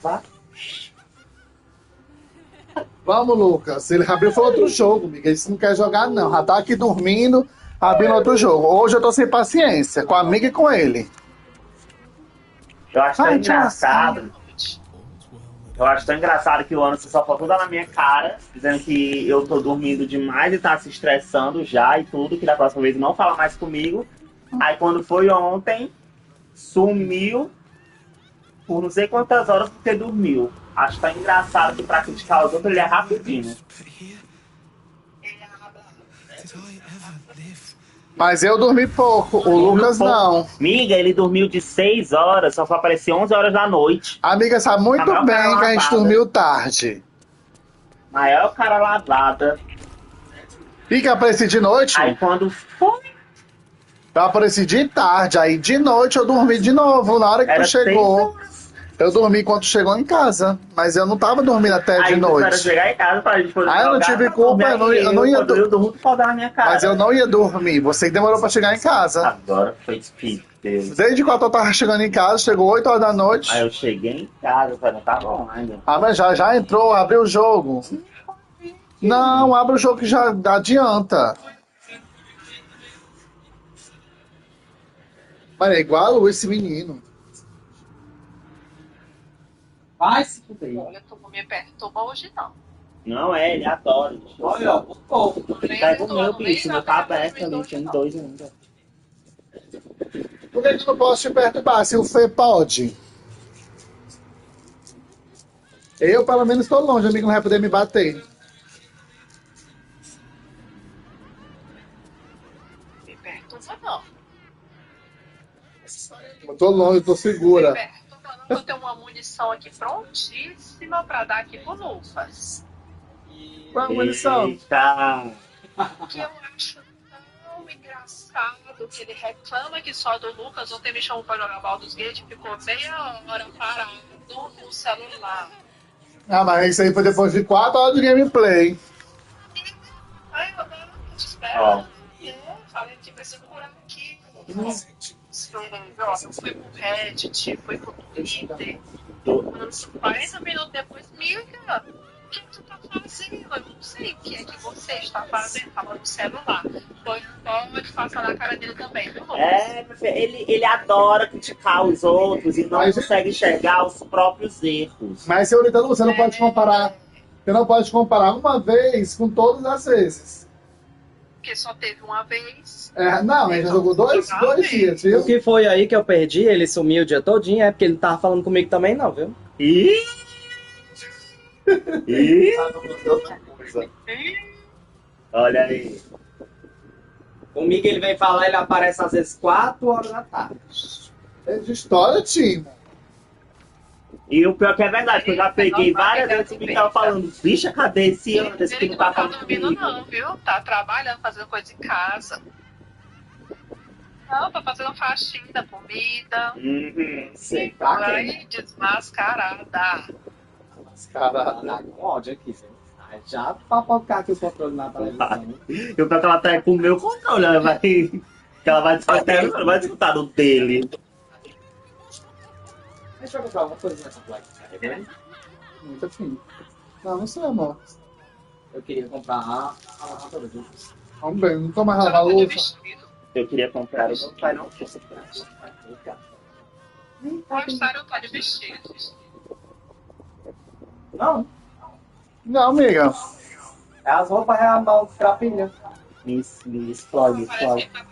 Vá. Vamos, Lucas. Ele abriu foi outro jogo, amiga. Ele não quer jogar, não. Já tá aqui dormindo, abrindo outro jogo. Hoje eu tô sem paciência, com a amiga e com ele. Eu acho tão Ai, te lascar. engraçado. Eu acho tão engraçado que o ano só faltou dar na minha cara, dizendo que eu tô dormindo demais e tá se estressando já e tudo, que da próxima vez não fala mais comigo. Aí quando foi ontem, sumiu por não sei quantas horas porque dormiu. Acho tão engraçado que pra criticar os outros ele é rapidinho. Mas eu dormi pouco, o Dormiu Lucas pouco. não. Miga, ele dormiu de 6 horas, só foi aparecer 11 horas da noite. A amiga sabe A muito maior cara bem que a gente lavada. dormiu tarde. Maior cara lavada. E que eu apareci de Aí noite? quando foi, Eu apareci de tarde, aí de noite eu dormi de novo. Na hora que tu era 6 chegou, horas. eu dormi quando tu chegou em casa. Mas eu não tava dormindo até de Aí tu espera noite. chegar em casa pra gente poder Ah, eu não jogar, tive pra dormir. culpa, Aí eu não eu, ia. quando eu durmo, tu pode dar na minha Mas eu cara. não ia dormir. Você que demorou pra chegar em casa. Agora foi espírito, Deus. Desde quando eu tava chegando em casa, chegou 8 horas da Aí noite. eu cheguei em casa, eu falei, tá bom ainda. Ah, mas já entrou, abriu o jogo. Não, abre o jogo que já adianta. Mas é igual esse menino. Vai se fuder. Olha, tu não me perturba hoje, não. Não é, ele adora. Olha, ó, o povo. Pega o meu, bicho, o meu tá aberto ali, tem 2 ainda. Por que que eu não posso te perturbar se o Fê pode? Eu, pelo menos, estou longe, amigo, não vai poder me bater. Me perturba, não. Eu tô longe, eu tô Me segura. perturba, não. Eu tenho uma munição aqui prontíssima pra dar aqui pro Lucas. Qual a munição? Eita! Que eu acho tão engraçado que ele reclama que só do Lucas. Ontem me chamou pra jogar Baldur's Gate, ficou meia hora parado no celular. Ah, mas isso aí foi depois de 4 horas de gameplay. Ai, eu não, te Ó, espero. Falei que precisa curar aqui. Eu fui pro Reddit, fui pro Twitter. tô- 40 minutos depois, miga, o que tu tá fazendo? Eu não sei o que é que você está fazendo. Tava no celular. Foi forma que faça na cara dele também, viu, Lucas? meu filho, ele adora criticar os outros e não Mas- consegue enxergar os próprios erros. Mas, senhorita, você não pode comparar. Você não pode comparar uma vez com todas as vezes. Porque só teve uma vez. É, não, ele já jogou dois dias, O viu? que foi aí que eu perdi? Ele sumiu o dia todinho, é porque ele não tava falando comigo também, não, viu? Ih! Ih! Olha aí. Comigo ele vem falar, ele aparece às vezes 4 horas da tarde. É de história, Timo. E o pior que é verdade, que eu já peguei várias vezes que tava falando, bicha, cadê esse Anderson que Ele não não tá tá falando dormindo, comigo? não, viu? Tá trabalhando, fazendo coisa em casa. Não, tá fazendo faxina, comida. Sei. Pra Por quê, aí, né? desmascarada. Caralho. Tá com ódio aqui, viu? Aí já papocar aqui o controle na televisão. Eu pior que ela tá com o meu controle, ela vai. Que ela vai disputar, ela não vai disputar do dele. Deixa eu comprar uma coisa nessa Black Friday. Muito afim. Não, não sei, amor. Eu queria comprar a lavadora de louça. Vamos bem, não tô mais lavar Tava de louça. vestido. Eu queria comprar o meu pai não fosse Gostaram, tá de vestido. Não, Não, amiga. é as roupas real mal crapilha. Me explode, Parece explode. que tá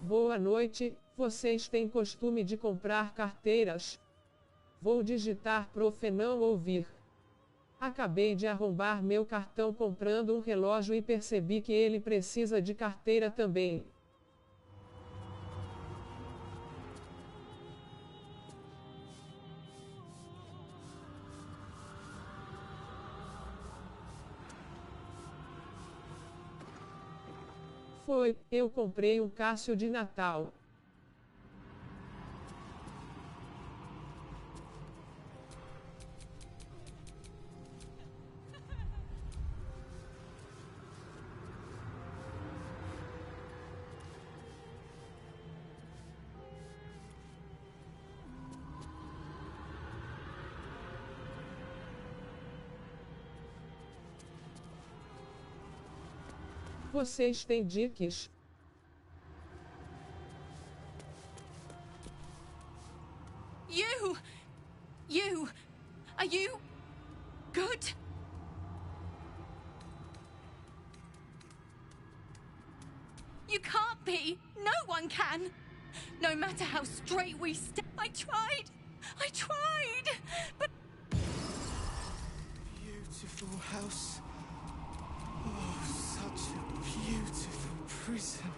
Boa noite, vocês têm costume de comprar carteiras? Vou digitar prof não ouvir. Acabei de arrombar meu cartão comprando um relógio e percebi que ele precisa de carteira também. Foi, eu comprei um Cássio de Natal. Vocês têm dicas? Are you good? You can't be. No one can. No matter how straight we stay. I tried, but... Beautiful house. Oh, such a beautiful prison.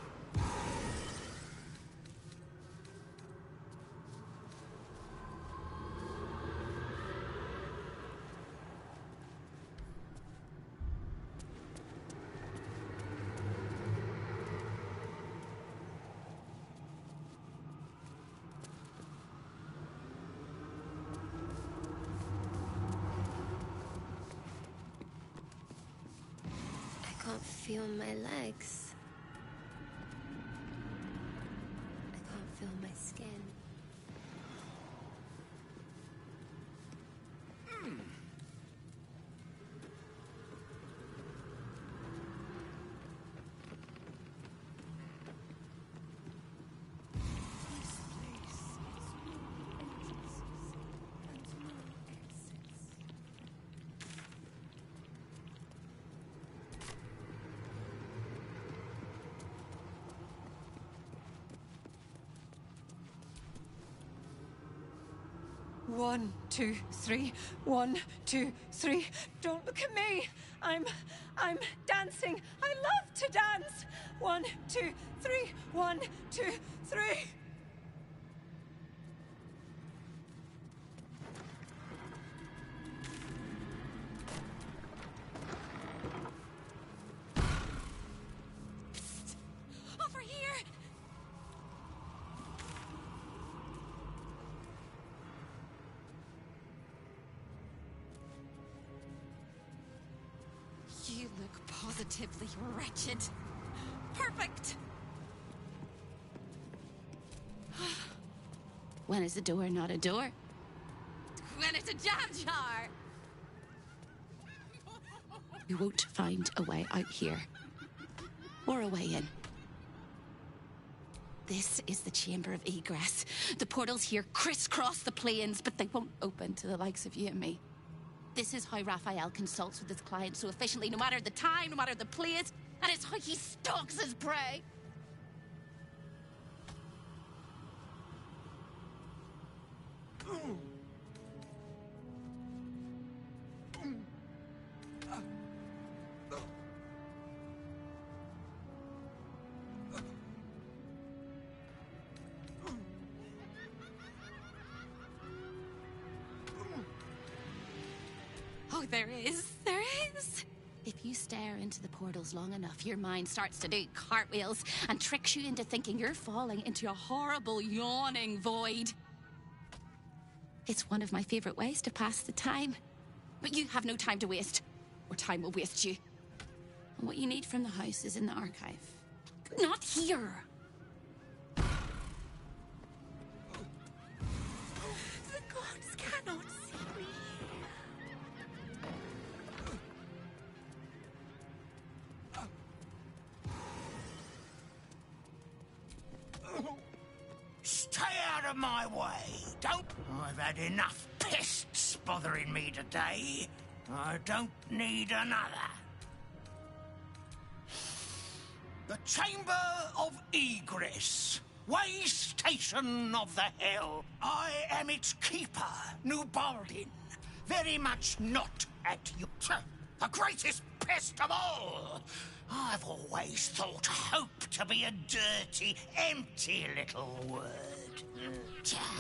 I can't feel my legs. I can't feel my skin. One, two, three. 1, 2, 3. Don't look at me. I'm dancing. I love to dance. 1, 2, 3. 1, 2, 3. Over here. You look positively wretched. Perfect! When is a door not a door? When it's a jam jar! You won't find a way out here. Or a way in. This is the chamber of egress. The portals here crisscross the planes, but they won't open to the likes of you and me. This is how Raphael consults with his clients so efficiently, no matter the time, no matter the place, and it's how he stalks his prey. Oh, there is. If you stare into the portals long enough, your mind starts to do cartwheels and tricks you into thinking you're falling into a horrible, yawning void. It's one of my favourite ways to pass the time. But you have no time to waste, or time will waste you. And what you need from the house is in the archive. Not here! The gods cannot see me. Stay out of my way, don't... I've had enough pests bothering me today. I don't need another. The Chamber of Egress. Way station of the hell. I am its keeper, New Baldin. Very much not at you. The greatest pest of all. I've always thought hope to be a dirty, empty little word.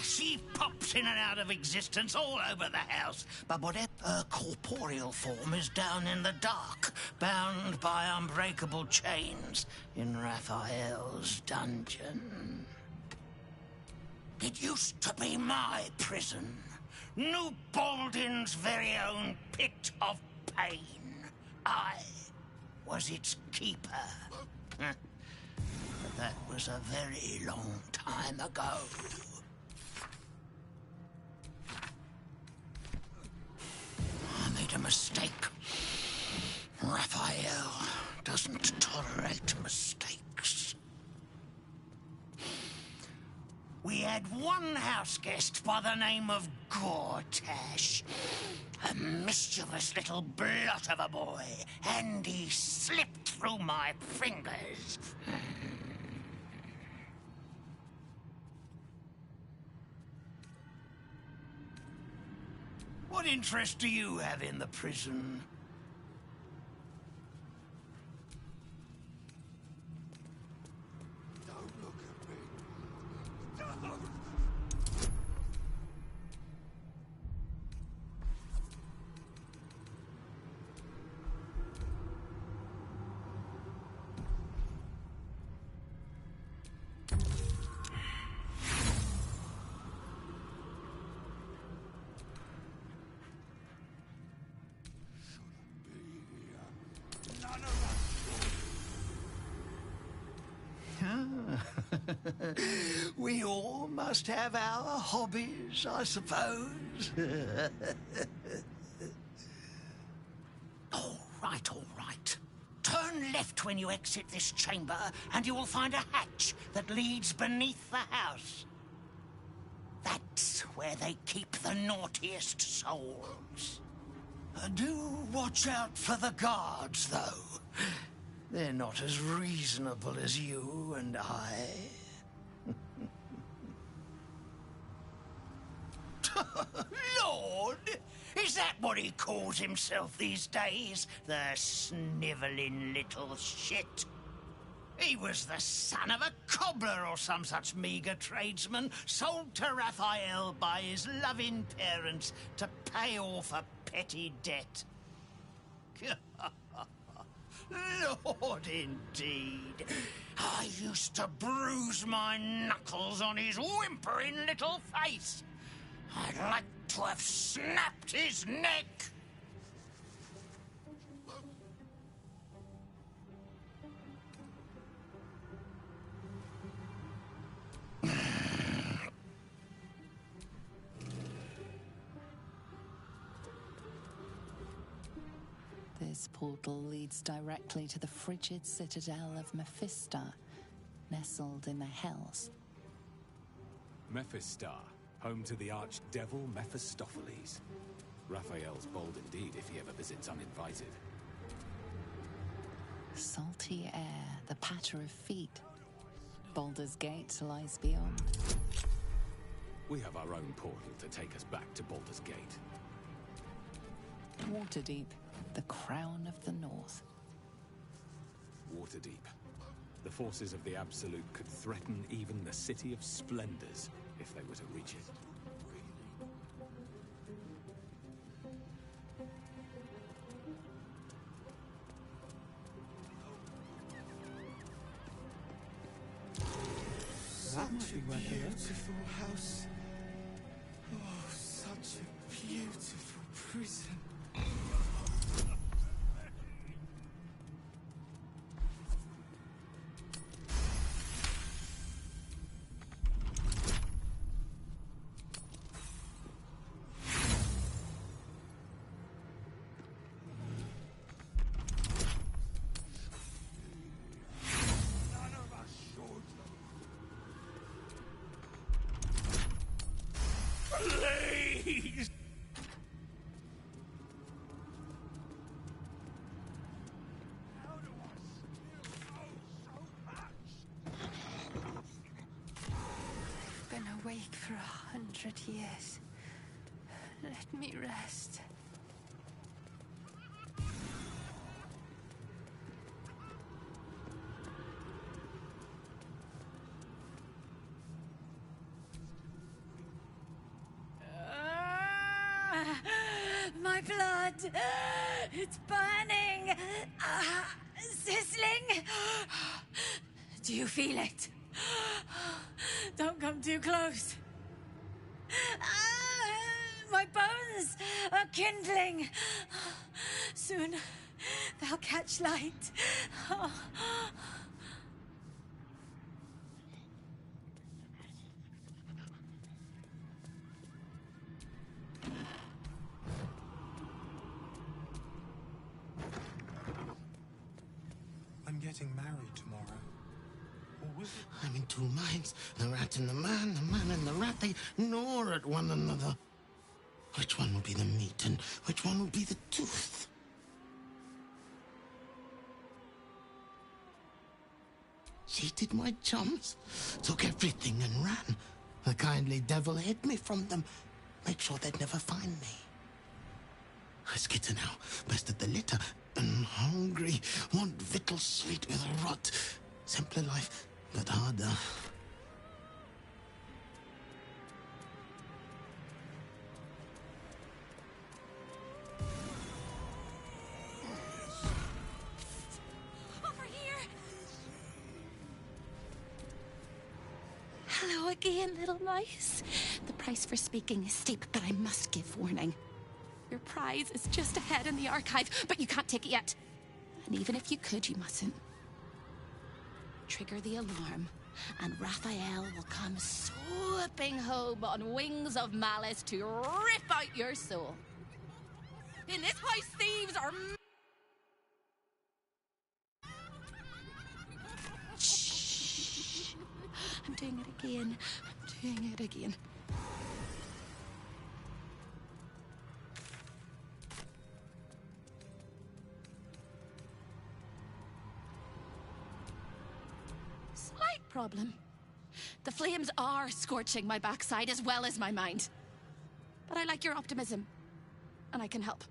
She pops in and out of existence all over the house, but whatever her corporeal form is down in the dark, bound by unbreakable chains in Raphael's dungeon. It used to be my prison, New Baldin's very own pit of pain. I was its keeper. But that was a very long time ago. I made a mistake. Raphael doesn't tolerate mistakes. We had one house guest by the name of Gortash. A mischievous little blot of a boy, and he slipped through my fingers. What interest do you have in the prison? Don't look at me. Don't! We all must have our hobbies, I suppose. All right. Turn left when you exit this chamber, and you will find a hatch that leads beneath the house. That's where they keep the naughtiest souls. Do watch out for the guards, though. They're not as reasonable as you and I. Lord! Is that what he calls himself these days? The snivelling little shit? He was the son of a cobbler or some such meagre tradesman, sold to Raphael by his loving parents to pay off a petty debt. Lord, indeed. I used to bruise my knuckles on his whimpering little face. I'd like to have snapped his neck. This portal leads directly to the frigid citadel of Mephistar, nestled in the Hells. Mephistar, home to the archdevil Mephistopheles. Raphael's bold indeed if he ever visits uninvited. Salty air, the patter of feet. Baldur's Gate lies beyond. We have our own portal to take us back to Baldur's Gate. Waterdeep, the crown of the North. Waterdeep. The forces of the Absolute could threaten even the City of Splendors if they were to reach it. Such a beautiful house. Oh, such a beautiful prison. Please! Let me rest. My blood! It's burning! Sizzling! Do you feel it? Don't come too close. My bones are kindling. Soon they'll catch light. I'm getting married tomorrow. Or was it? I'm in two minds. The rat and the man and the rat, they gnaw at one another. Which one will be the meat and which one will be the tooth? Cheated my chums, took everything and ran. The kindly devil hid me from them, made sure they'd never find me. I skitter now, best of the litter, and hungry, want victuals sweet with rot. Simpler life, but harder. Over here! Hello again, little mice. The price for speaking is steep, but I must give warning. Your prize is just ahead in the archive, but you can't take it yet. And even if you could, you mustn't. Trigger the alarm, and Raphael will come swooping home on wings of malice to rip out your soul. In this house, thieves are... Shh. I'm doing it again. I'm doing it again. Slight problem. The flames are scorching my backside as well as my mind. But I like your optimism, and I can help.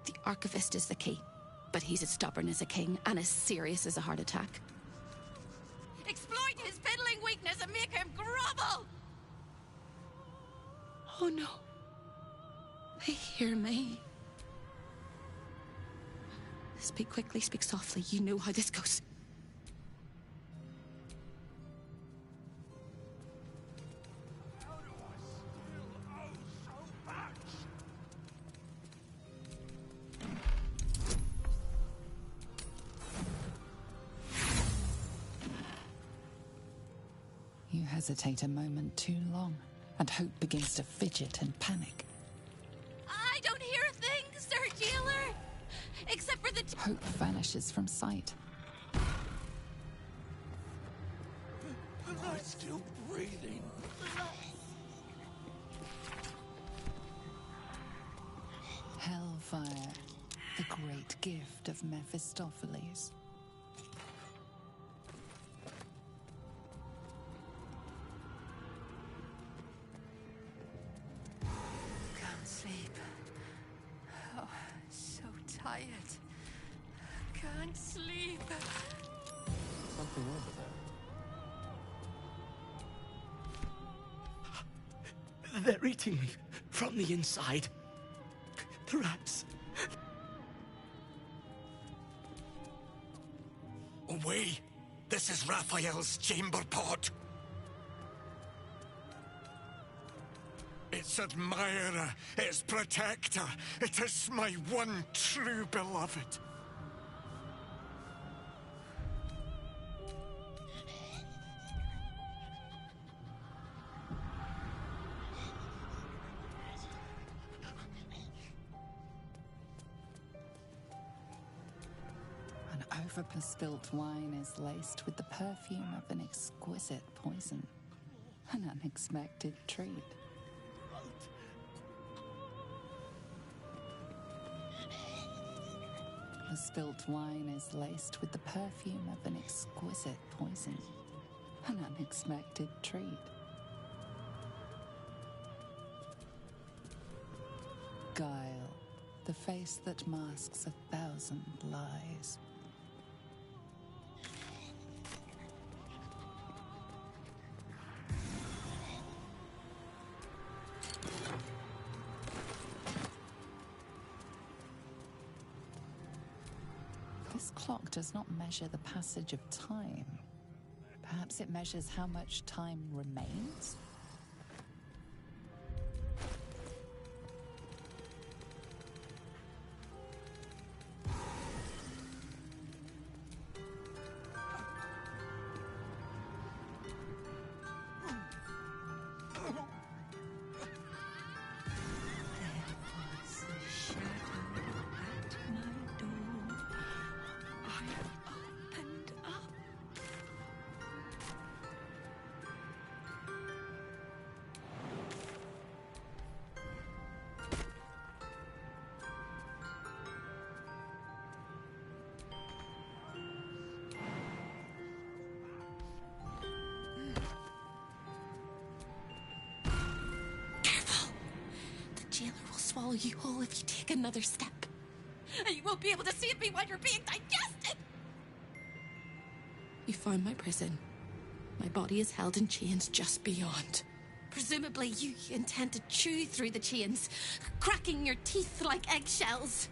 The Archivist is the key, but he's as stubborn as a king and as serious as a heart attack. Exploit his fiddling weakness and make him grovel! Oh no. They hear me. Speak quickly, speak softly. You know how this goes. You hesitate a moment too long, and hope begins to fidget and panic. I don't hear a thing, Sir Jailer! Except for the... Hope vanishes from sight. Am I still breathing? Hellfire, the great gift of Mephistopheles. Can't sleep. Oh, so tired. Can't sleep. Something over there. They're eating me from the inside. The rats. Away! This is Raphael's chamber pot. Its admirer, its protector. It is my one true beloved. An overspilt wine is laced with the perfume of an exquisite poison. An unexpected treat. The spilt wine is laced with the perfume of an exquisite poison. An unexpected treat. The face that masks 1,000 lies. This clock does not measure the passage of time. Perhaps it measures how much time remains? Swallow you whole if you take another step. And you won't be able to see me while you're being digested. You found my prison. My body is held in chains just beyond. Presumably you intend to chew through the chains, cracking your teeth like eggshells.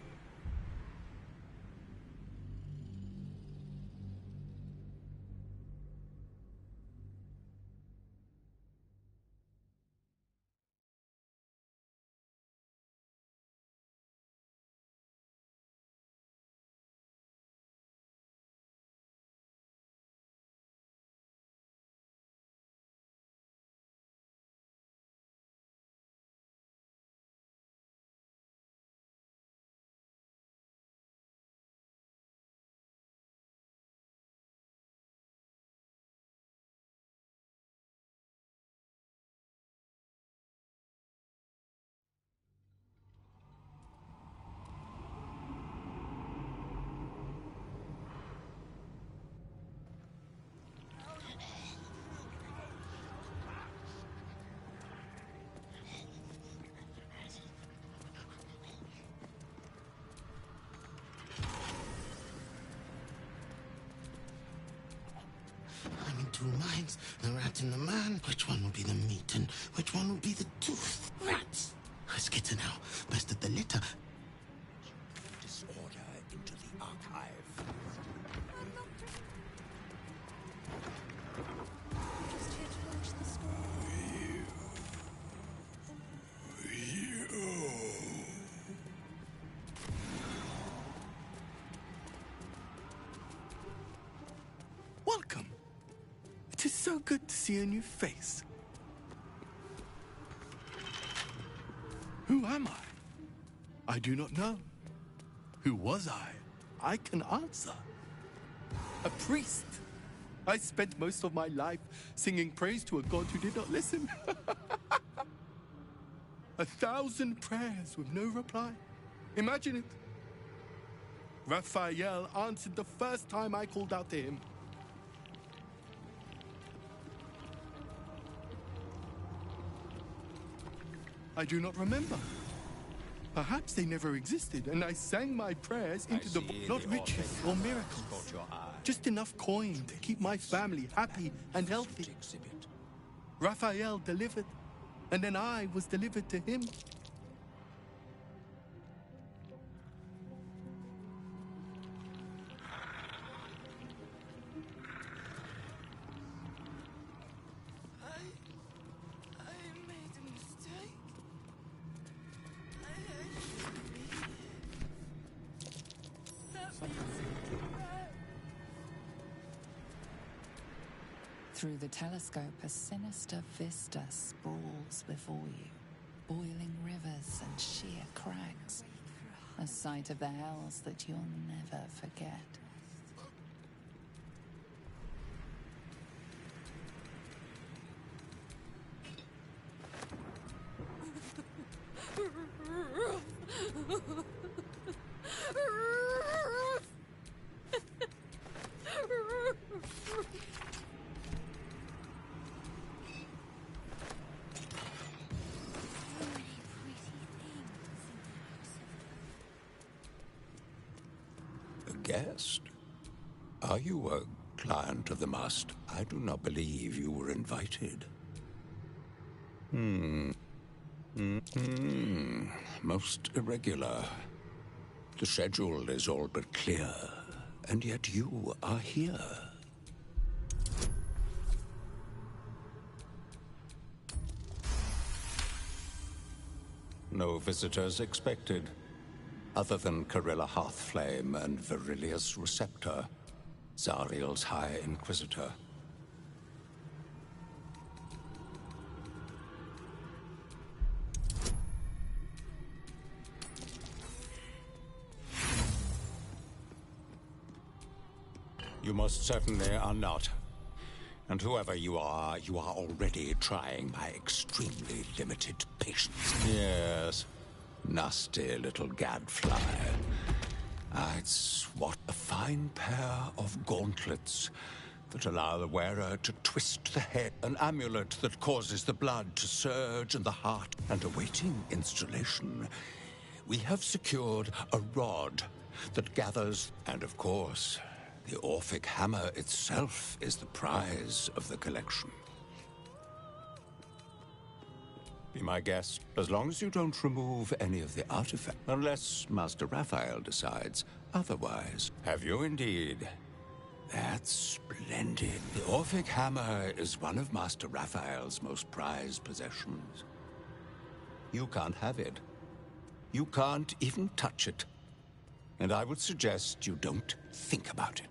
I'm in two minds, the rat and the man. Which one will be the meat and which one will be the tooth? Rats! Skitter now, best of the litter. Disorder into the archive. Just here to watch the score. Welcome. It is so good to see a new face. Who am I? I do not know. Who was I? I can answer. A priest. I spent most of my life singing praise to a god who did not listen. 1,000 prayers with no reply. Imagine it. Raphael answered the first time I called out to him. I do not remember. Perhaps they never existed, and I sang my prayers into the not riches or miracles. Just enough coin to keep my family happy and healthy. Raphael delivered, and then I was delivered to him. Through the telescope, a sinister vista sprawls before you. Boiling rivers and sheer crags. A sight of the hells that you'll never forget. guest. Are you a client of the Master? I do not believe you were invited. Most irregular. The schedule is all but clear, and yet you are here. No visitors expected, other than Carilla Hearthflame and Virilius Receptor, Zariel's High Inquisitor. You most certainly are not. And whoever you are already trying my extremely limited patience. Yes. Nasty little gadfly. It's what a fine pair of gauntlets that allow the wearer to twist the head. An amulet that causes the blood to surge in the heart. And awaiting installation, we have secured a rod that gathers, and of course, the Orphic hammer itself is the prize of the collection. Be my guest, as long as you don't remove any of the artifacts. Unless Master Raphael decides otherwise. Have you indeed? That's splendid. The Orphic hammer is one of Master Raphael's most prized possessions. You can't have it. You can't even touch it. And I would suggest you don't think about it.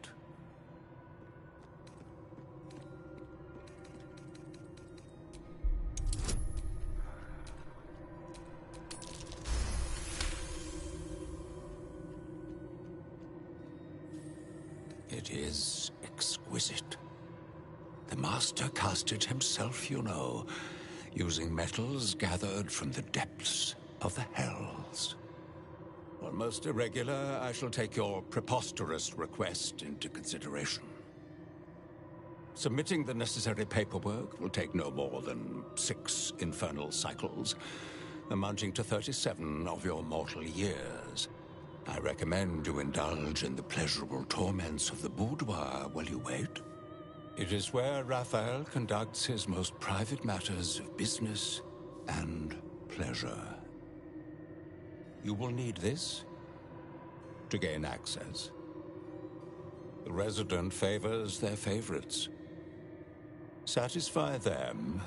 It is exquisite. The Master cast it himself, you know, using metals gathered from the depths of the Hells. Well, most irregular, I shall take your preposterous request into consideration. Submitting the necessary paperwork will take no more than 6 infernal cycles, amounting to 37 of your mortal years. I recommend you indulge in the pleasurable torments of the boudoir while you wait. It is where Raphael conducts his most private matters of business and pleasure. You will need this to gain access. The resident favors their favorites. Satisfy them,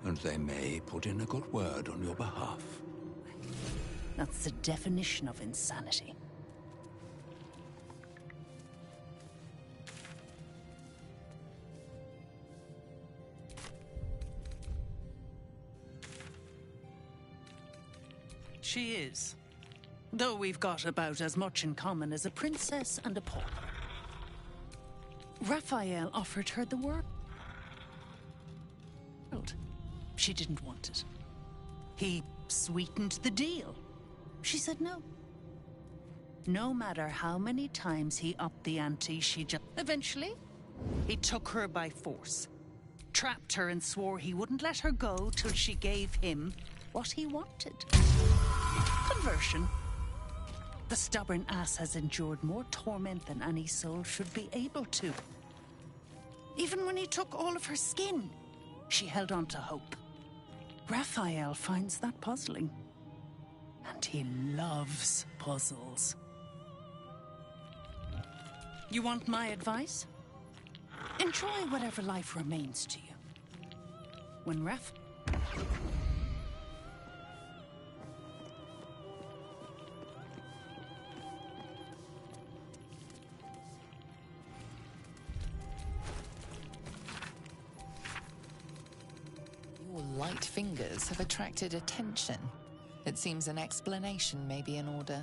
and they may put in a good word on your behalf. That's the definition of insanity. She is. Though we've got about as much in common as a princess and a pauper. Raphael offered her the world. She didn't want it. He sweetened the deal. She said no. No matter how many times he upped the ante, she just... Eventually, he took her by force. Trapped her and swore he wouldn't let her go till she gave him what he wanted. Conversion. The stubborn ass has endured more torment than any soul should be able to. Even when he took all of her skin, she held on to hope. Raphael finds that puzzling. And he loves puzzles. You want my advice? Enjoy whatever life remains to you. When Your light fingers have attracted attention. It seems an explanation may be in order.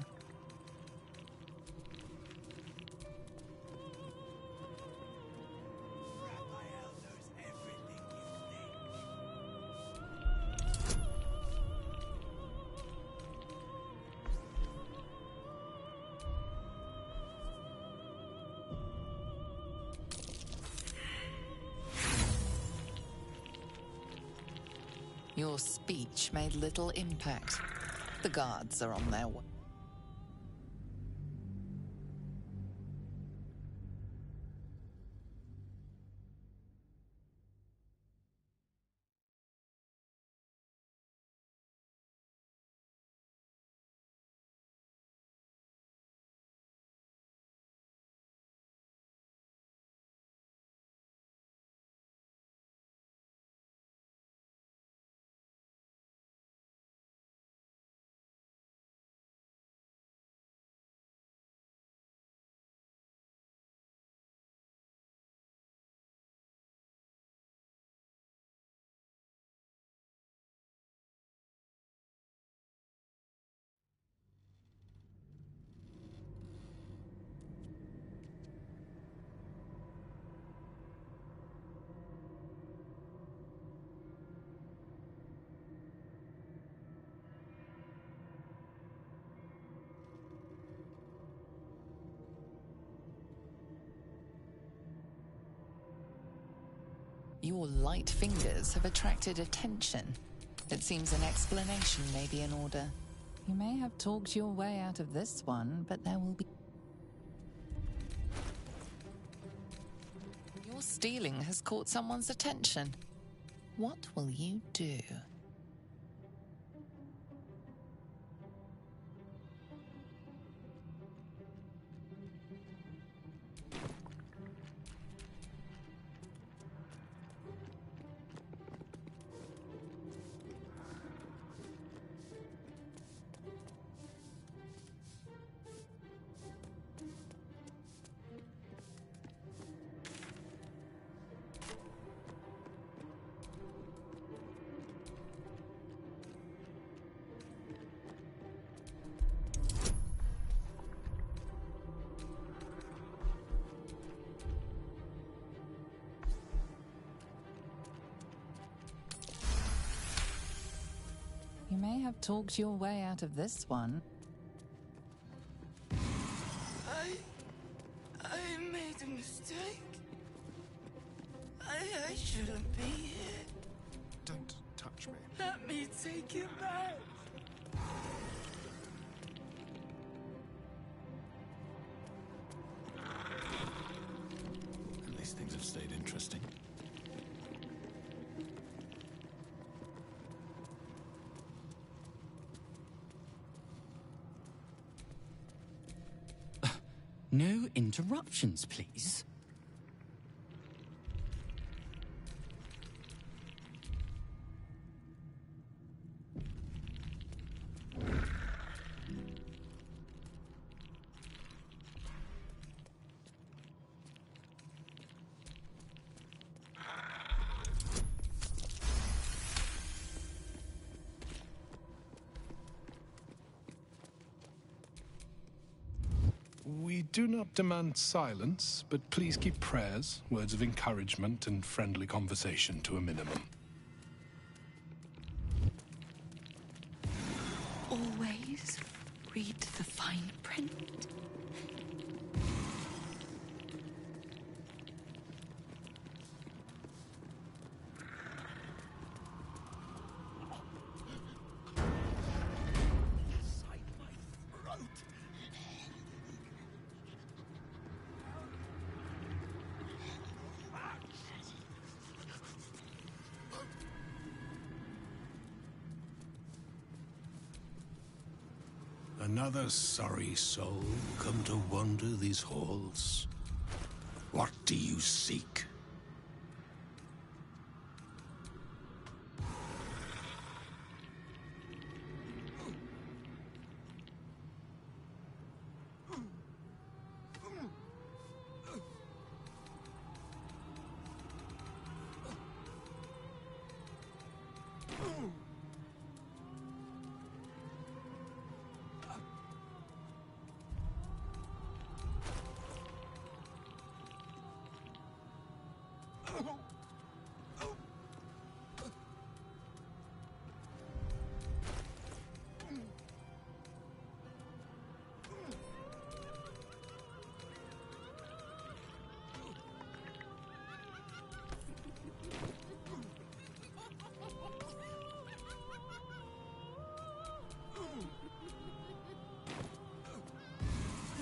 Your speech made little impact. The guards are on their way. Your light fingers have attracted attention. It seems an explanation may be in order. You may have talked your way out of this one, but there will be... Your stealing has caught someone's attention. What will you do? You may have talked your way out of this one. I made a mistake. I shouldn't be here. Don't touch me. Let me take you back. At least things have stayed interesting. No interruptions, please. We do not demand silence, but please keep prayers, words of encouragement, and friendly conversation to a minimum. Always read the fine print. Another sorry soul come to wander these halls. What do you seek?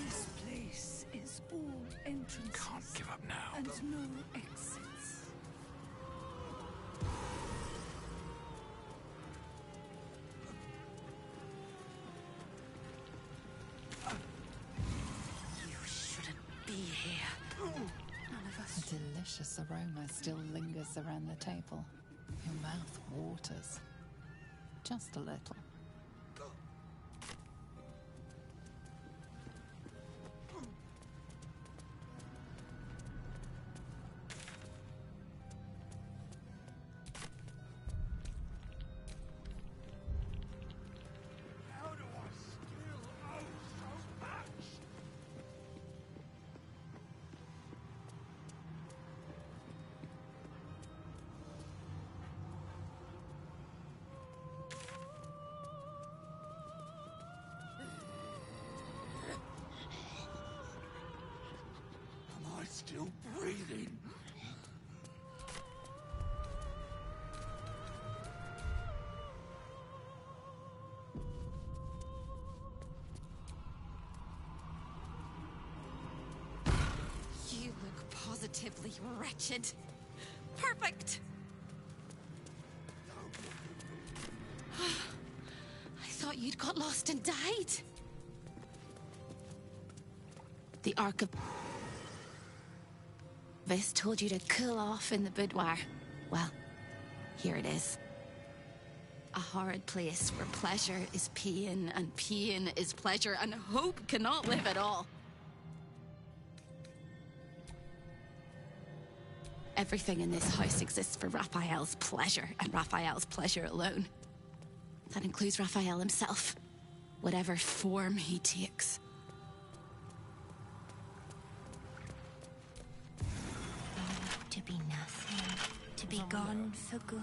This place is all entrances. Can't give up now. And no exits. You shouldn't be here. None of us. A delicious aroma still lingers around the table. Your mouth waters. Just a little. How do I still owe so much? wretched. Perfect. I thought you'd got lost and died. The Ark of Vis told you to cool off in the boudoir. Well, here it is. A horrid place where pleasure is pain, and pain is pleasure, and hope cannot live at all. Everything in this house exists for Raphael's pleasure, and Raphael's pleasure alone. That includes Raphael himself, whatever form he takes. To be nothing, to be gone for good.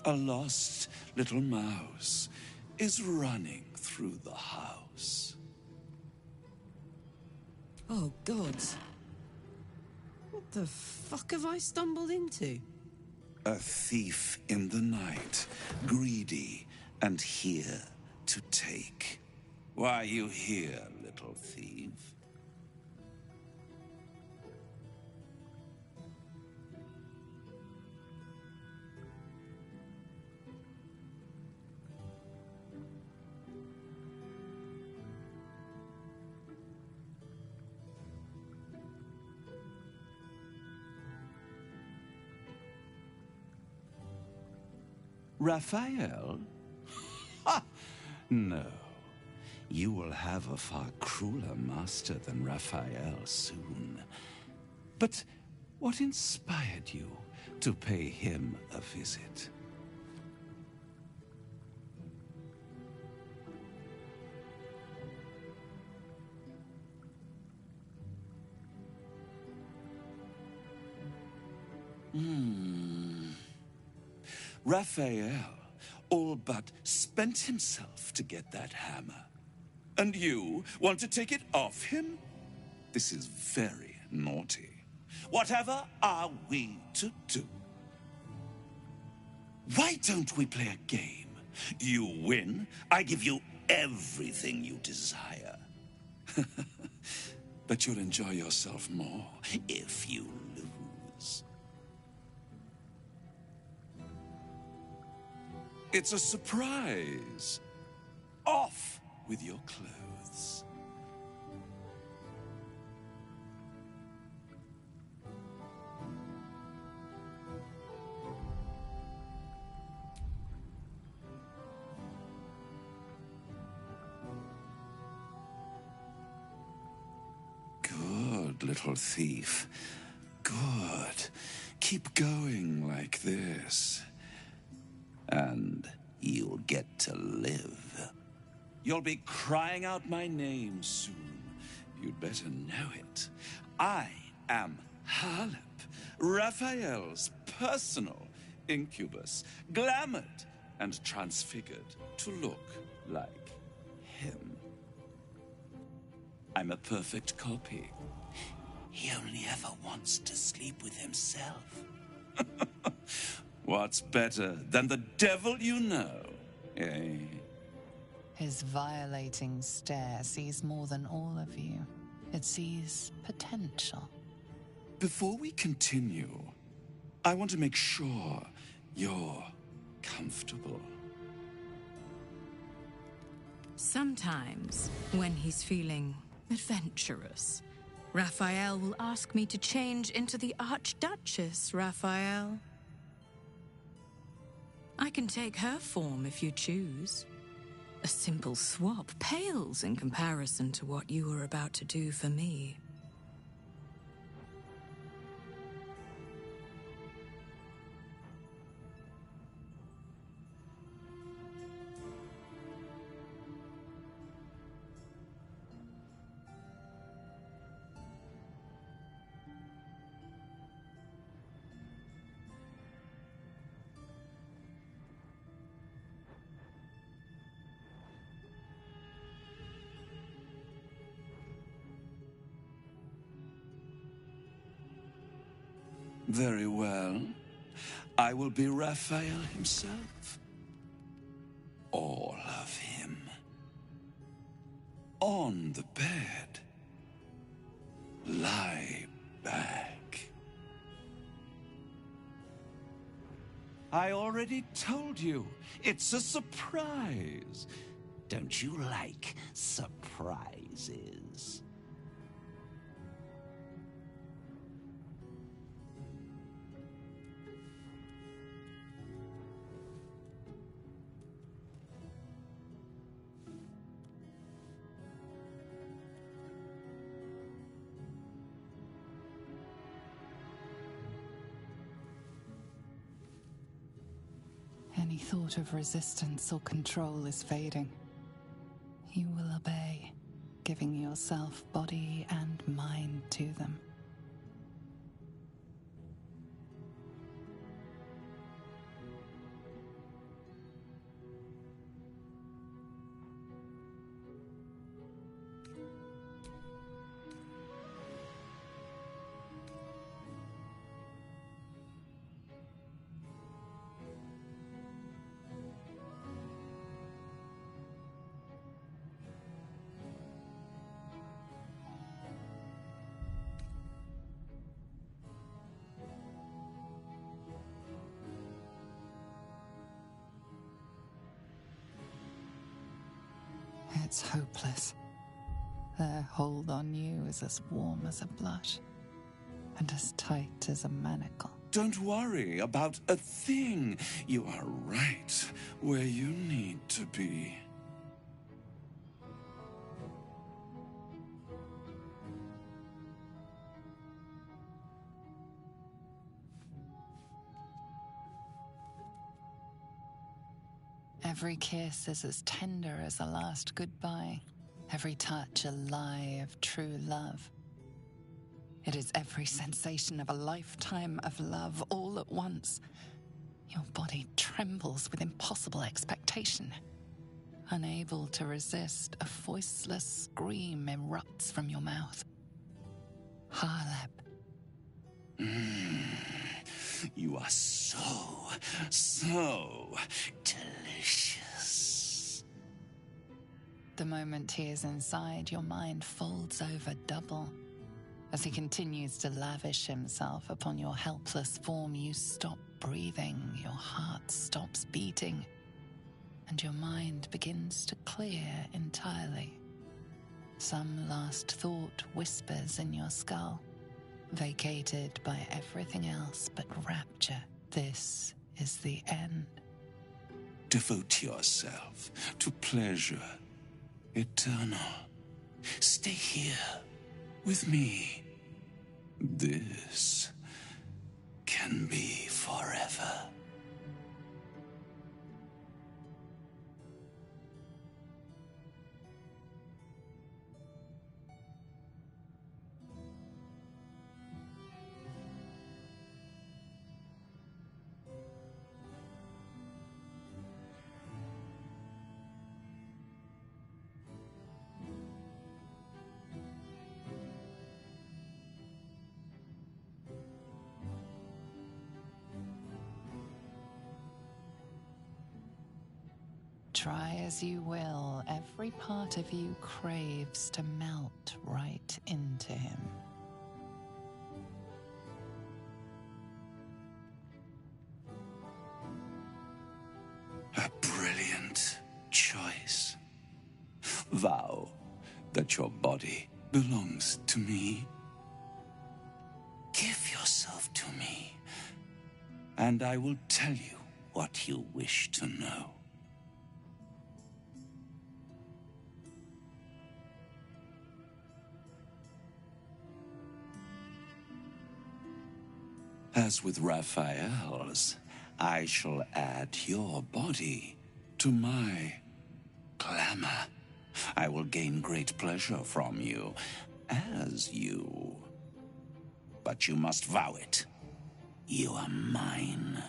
A lost little mouse is running through the house. Oh, God. What the fuck have I stumbled into? A thief in the night, greedy and here to take. Why are you here, little thief? Raphael? Ha! No. You will have a far crueler master than Raphael soon. But what inspired you to pay him a visit? Raphael all but spent himself to get that hammer. And you want to take it off him? This is very naughty. Whatever are we to do? Why don't we play a game? You win, I give you everything you desire. But you'll enjoy yourself more if you lose. It's a surprise. Off with your clothes. Good, little thief. Good. Keep going like this. And you'll get to live. You'll be crying out my name soon. You'd better know it. I am Harlip, Raphael's personal incubus, glamoured and transfigured to look like him. I'm a perfect copy. He only ever wants to sleep with himself. What's better than the devil you know, eh? His violating stare sees more than all of you. It sees potential. Before we continue, I want to make sure you're comfortable. Sometimes, when he's feeling adventurous, Raphael will ask me to change into the Archduchess, Raphael. I can take her form if you choose. A simple swap pales in comparison to what you are about to do for me. Very well. I will be Raphael himself. All of him. On the bed. Lie back. I already told you, it's a surprise. Don't you like surprises? Any thought of resistance or control is fading. You will obey, giving yourself body and mind to them. It's hopeless. Their hold on you is as warm as a blush, and as tight as a manacle. Don't worry about a thing. You are right where you need to be. Every kiss is as tender as a last goodbye. Every touch a lie of true love. It is every sensation of a lifetime of love all at once. Your body trembles with impossible expectation. Unable to resist, a voiceless scream erupts from your mouth. Harleb. You are so delicious. The moment he is inside, your mind folds over double. As he continues to lavish himself upon your helpless form, you stop breathing, your heart stops beating, and your mind begins to clear entirely. Some last thought whispers in your skull, vacated by everything else but rapture. This is the end. Devote yourself to pleasure eternal. Stay here with me. This can be forever. Try as you will, every part of you craves to melt right into him. A brilliant choice. Vow that your body belongs to me. Give yourself to me, and I will tell you what you wish to know. As with Raphael's, I shall add your body to my glamour. I will gain great pleasure from you, as you. But you must vow it. You are mine.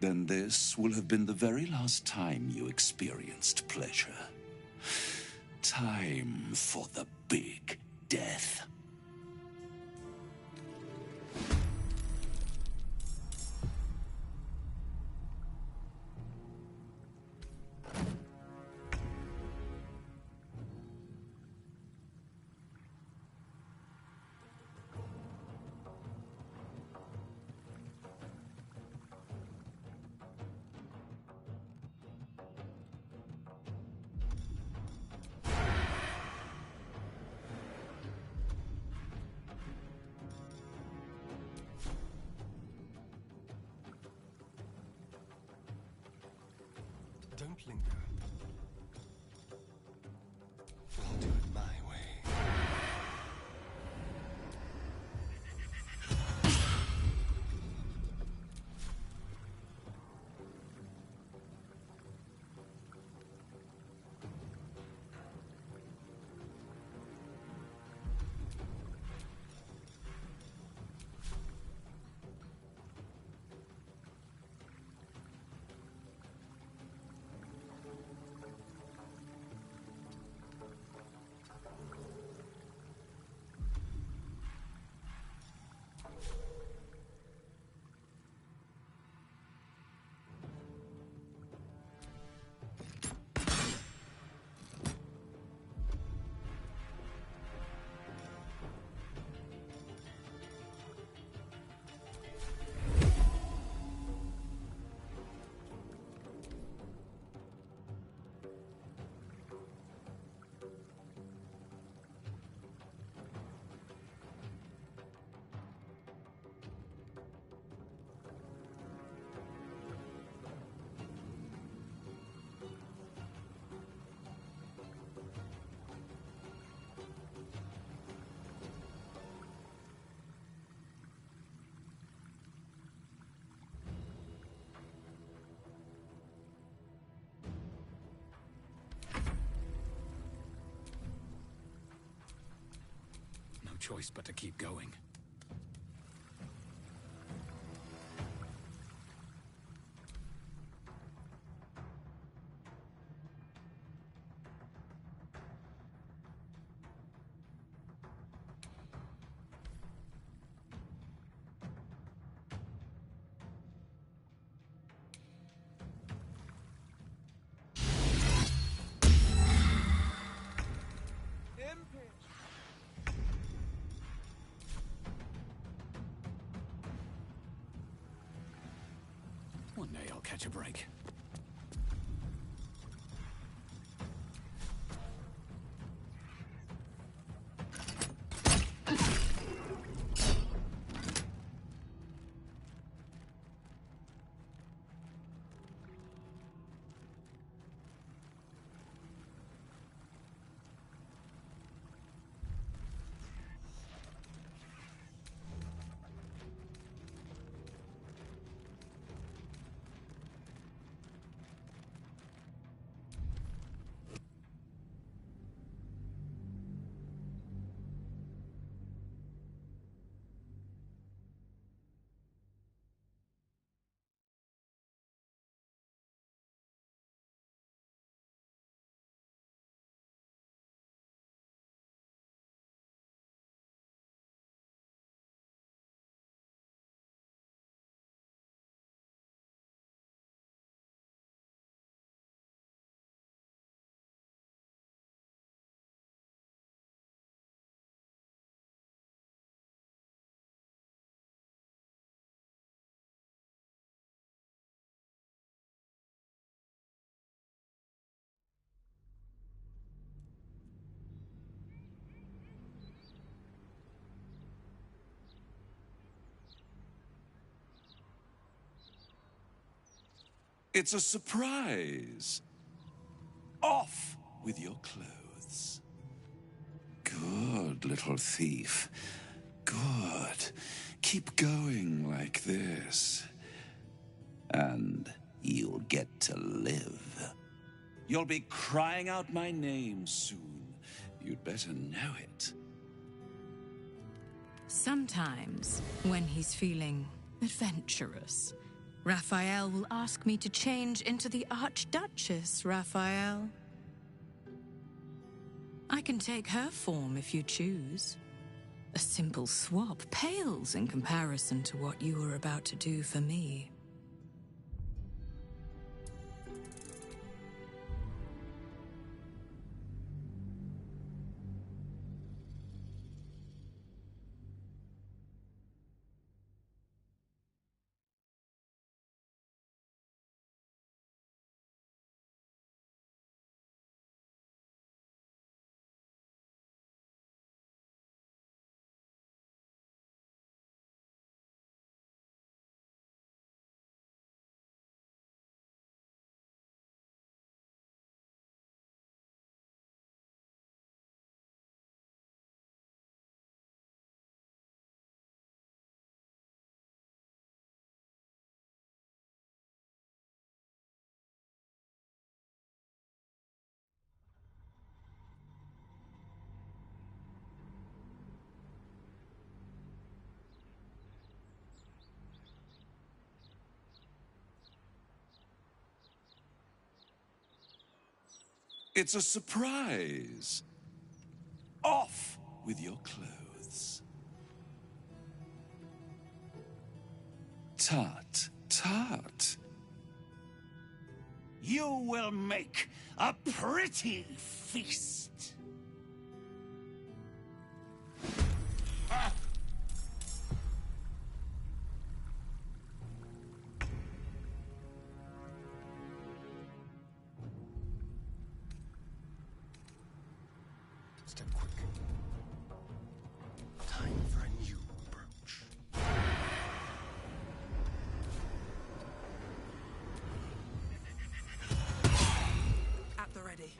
then this will have been the very last time you experienced pleasure. Time for the big death. Don't linger. I'll do it my way. Choice but to keep going. One day I'll catch a break. It's a surprise. Off with your clothes. Good little thief. Good. Keep going like this. And you'll get to live. You'll be crying out my name soon. You'd better know it. Sometimes, when he's feeling adventurous, Raphael will ask me to change into the Archduchess, Raphael. I can take her form if you choose. A simple swap pales in comparison to what you were about to do for me. It's a surprise. Off with your clothes. Tut, tut. You will make a pretty feast. Step quick. Time for a new approach. At the ready.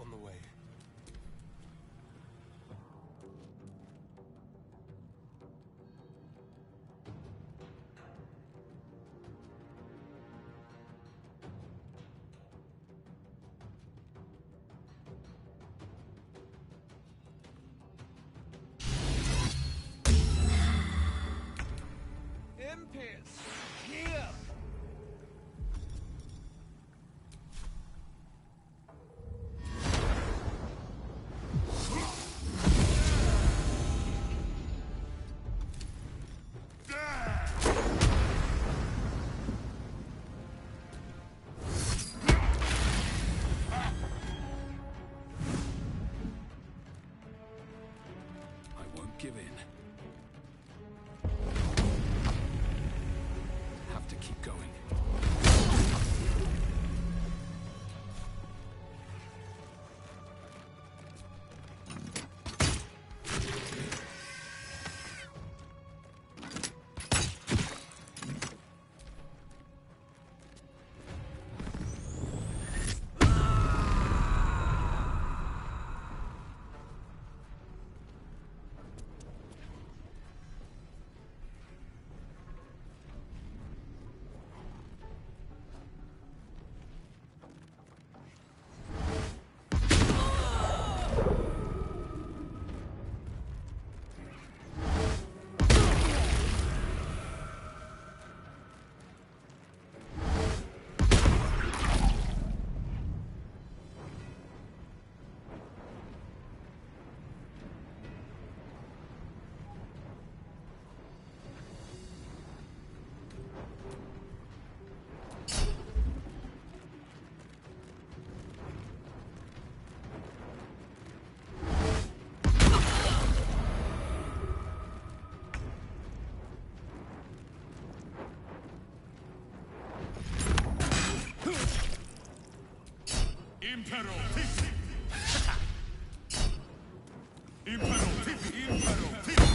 On the way. Impious, here! I won't give in. Have to keep going. Impero Tipi! Impero Tipi! Impero Tipi!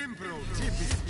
Impro, tipi.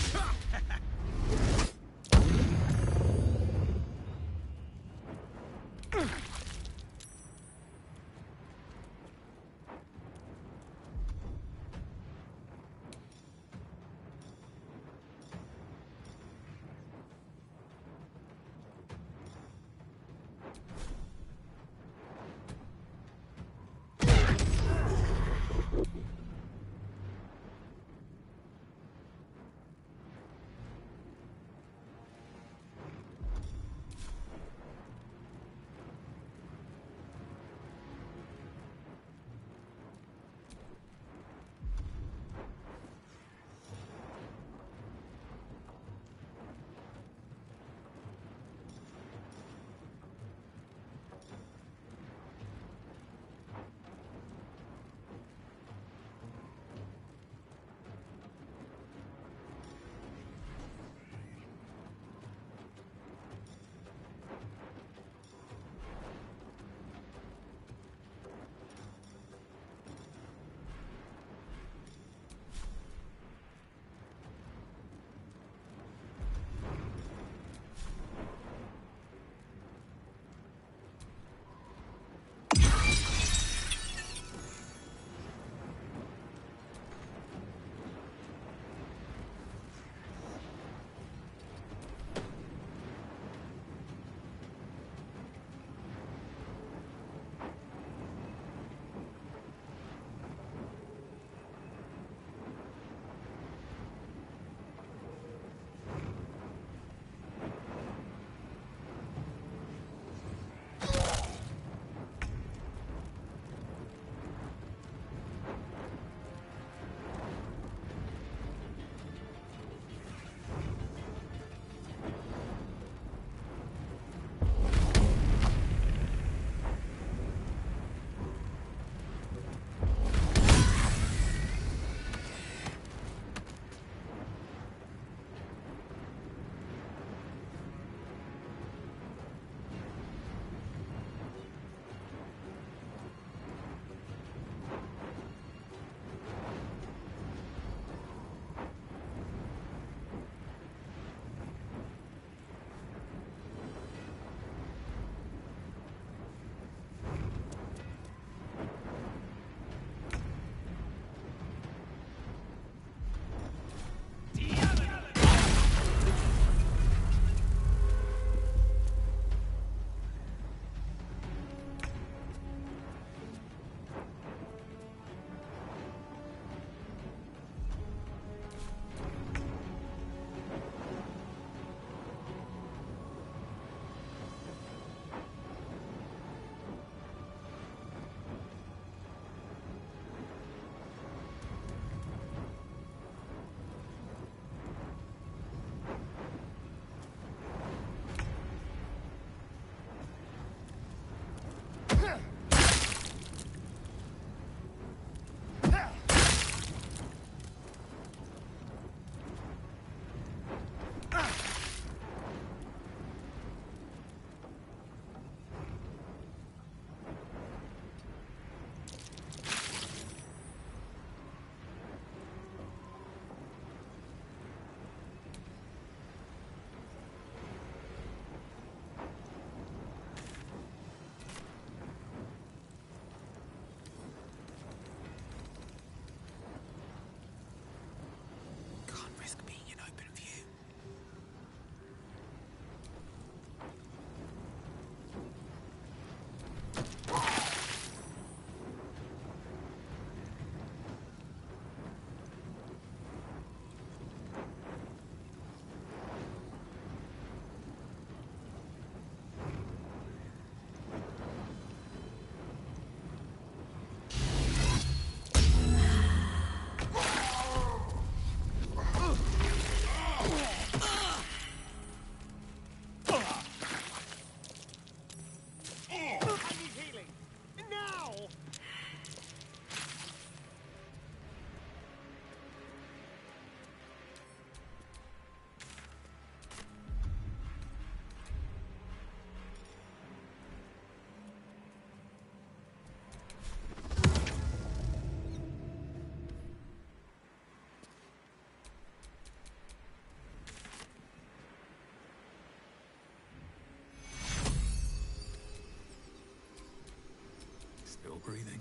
breathing,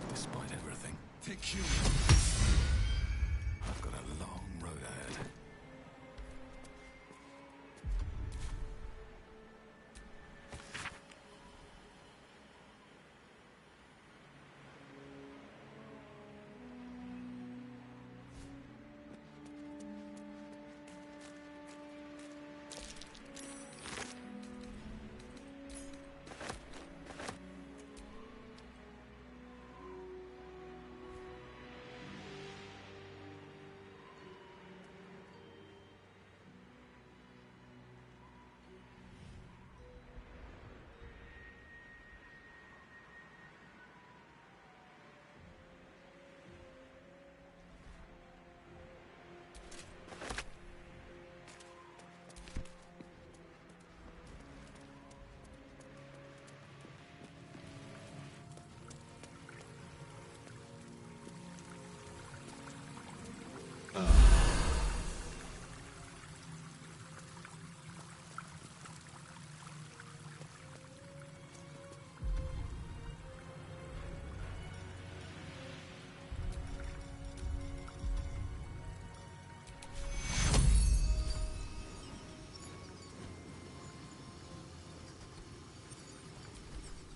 despite everything. Take you. I've got a long road ahead.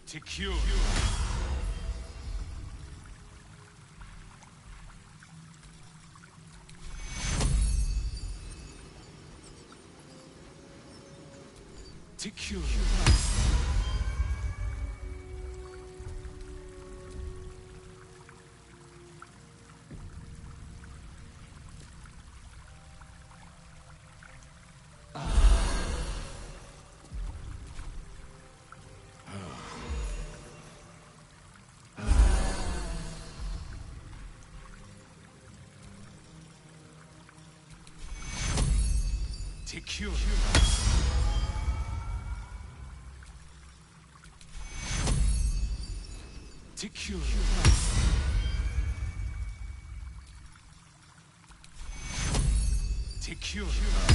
Secure. Secure. Secure. Secure. Secure.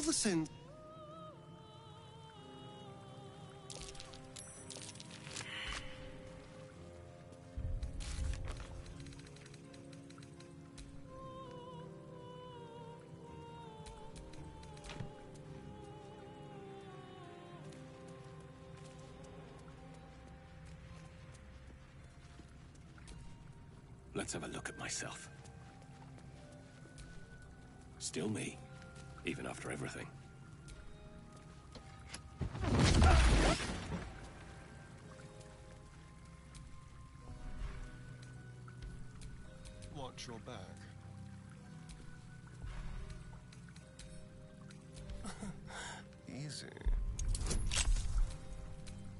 the sins. Let's have a look at myself. Still me, even after everything. Watch your back. Easy.